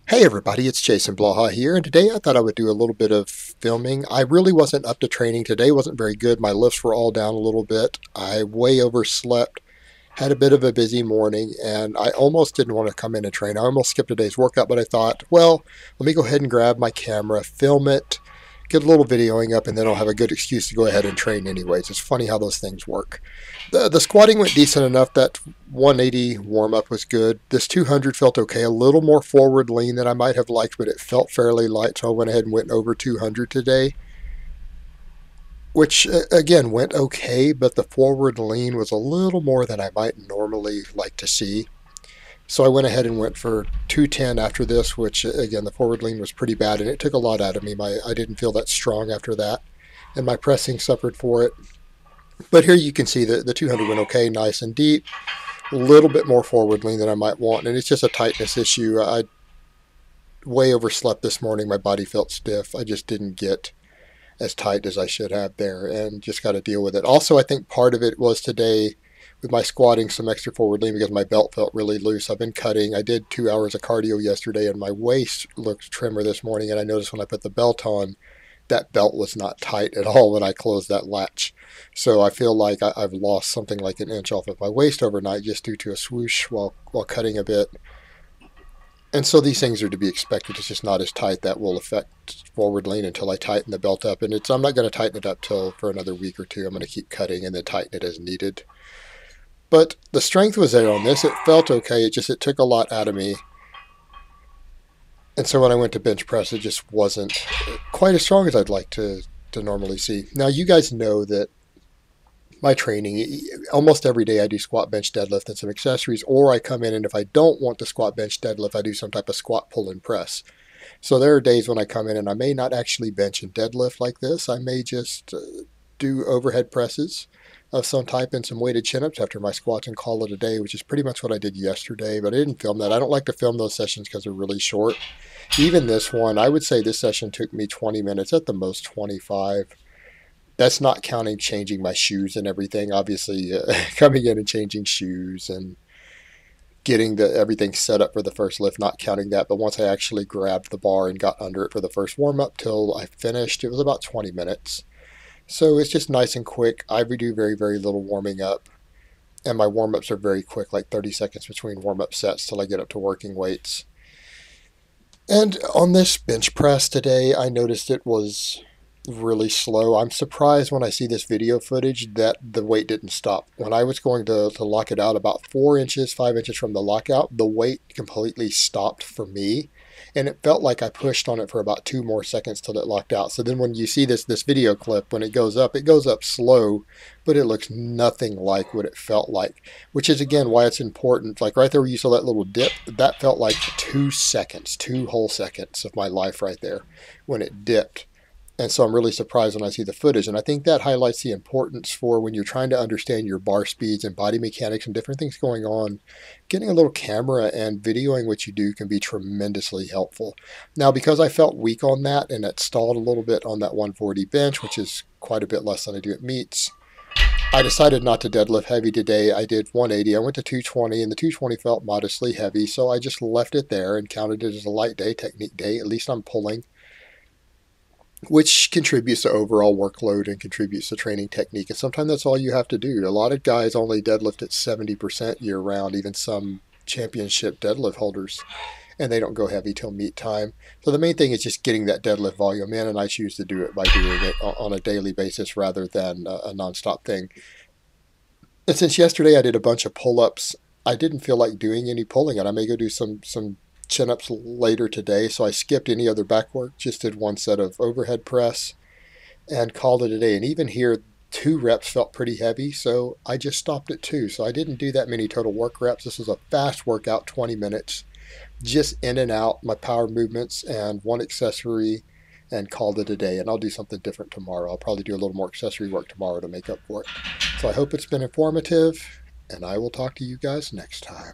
Hey everybody, it's Jason Blaha here, and today I thought I would do a little bit of filming. I really wasn't up to training. Today wasn't very good. My lifts were all down a little bit. I way overslept, had a bit of a busy morning, and I almost didn't want to come in and train. I almost skipped a day's workout, but I thought, well, let me go ahead and grab my camera, film it, get a little videoing up, and then I'll have a good excuse to go ahead and train anyways. It's funny how those things work. The squatting went decent enough. That 180 warm up was good. This 200 felt okay, a little more forward lean than I might have liked, but it felt fairly light, so I went ahead and went over 200 today, which again went okay, but the forward lean was a little more than I might normally like to see. So I went ahead and went for 210 after this, which again, the forward lean was pretty bad and it took a lot out of me. I didn't feel that strong after that, and my pressing suffered for it. But here you can see that the 200 went okay, nice and deep, a little bit more forward lean than I might want, and it's just a tightness issue. I way overslept this morning. My body felt stiff. I just didn't get as tight as I should have there, and just got to deal with it. Also, I think part of it was today with my squatting some extra forward lean because my belt felt really loose. I've been cutting. I did 2 hours of cardio yesterday, and my waist looked trimmer this morning, and I noticed when I put the belt on, that belt was not tight at all when I closed that latch. So I feel like I've lost something like an inch off of my waist overnight just due to a swoosh while cutting a bit. And so these things are to be expected. It's just not as tight. That will affect forward lean until I tighten the belt up. And I'm not going to tighten it up till for another week or two. I'm going to keep cutting and then tighten it as needed. But the strength was there on this. It felt okay. It took a lot out of me. And so when I went to bench press, it just wasn't quite as strong as I'd like to normally see. Now, you guys know that my training, almost every day I do squat, bench, deadlift, and some accessories, or I come in and if I don't want to squat, bench, deadlift, I do some type of squat, pull, and press. So there are days when I come in and I may not actually bench and deadlift like this. I may just do overhead presses of some type and some weighted chin-ups after my squats and call it a day, which is pretty much what I did yesterday, but I didn't film that. I don't like to film those sessions because they're really short. Even this one, I would say this session took me 20 minutes, at the most 25. That's not counting changing my shoes and everything. Obviously, coming in and changing shoes and getting everything set up for the first lift, not counting that. But once I actually grabbed the bar and got under it for the first warm-up till I finished, it was about 20 minutes. So it's just nice and quick. I do very, very little warming up. And my warm-ups are very quick, like 30 seconds between warm-up sets till I get up to working weights. And on this bench press today, I noticed it was really slow. I'm surprised when I see this video footage that the weight didn't stop. When I was going to lock it out about 4 inches, 5 inches from the lockout, the weight completely stopped for me. And it felt like I pushed on it for about 2 more seconds till it locked out. So then when you see this video clip, when it goes up slow, but it looks nothing like what it felt like, which is again why it's important. Like right there where you saw that little dip, that felt like 2 seconds, 2 whole seconds of my life right there when it dipped. And so I'm really surprised when I see the footage. And I think that highlights the importance for when you're trying to understand your bar speeds and body mechanics and different things going on. Getting a little camera and videoing what you do can be tremendously helpful. Now, because I felt weak on that and it stalled a little bit on that 140 bench, which is quite a bit less than I do at meets, I decided not to deadlift heavy today. I did 180. I went to 220, and the 220 felt modestly heavy. So I just left it there and counted it as a light day, technique day. At least I'm pulling, which contributes to overall workload and contributes to training technique. And sometimes that's all you have to do. A lot of guys only deadlift at 70% year round, even some championship deadlift holders, and they don't go heavy till meet time. So the main thing is just getting that deadlift volume in, and I choose to do it by doing it on a daily basis rather than a nonstop thing. And since yesterday I did a bunch of pull-ups, I didn't feel like doing any pulling, and I may go do some chin-ups later today, so I skipped any other back work, just did 1 set of overhead press and called it a day. And even here, 2 reps felt pretty heavy, so I just stopped at 2. So I didn't do that many total work reps. This was a fast workout, 20 minutes, just in and out, my power movements and 1 accessory, and called it a day. And I'll do something different tomorrow. I'll probably do a little more accessory work tomorrow to make up for it. So I hope it's been informative, and I will talk to you guys next time.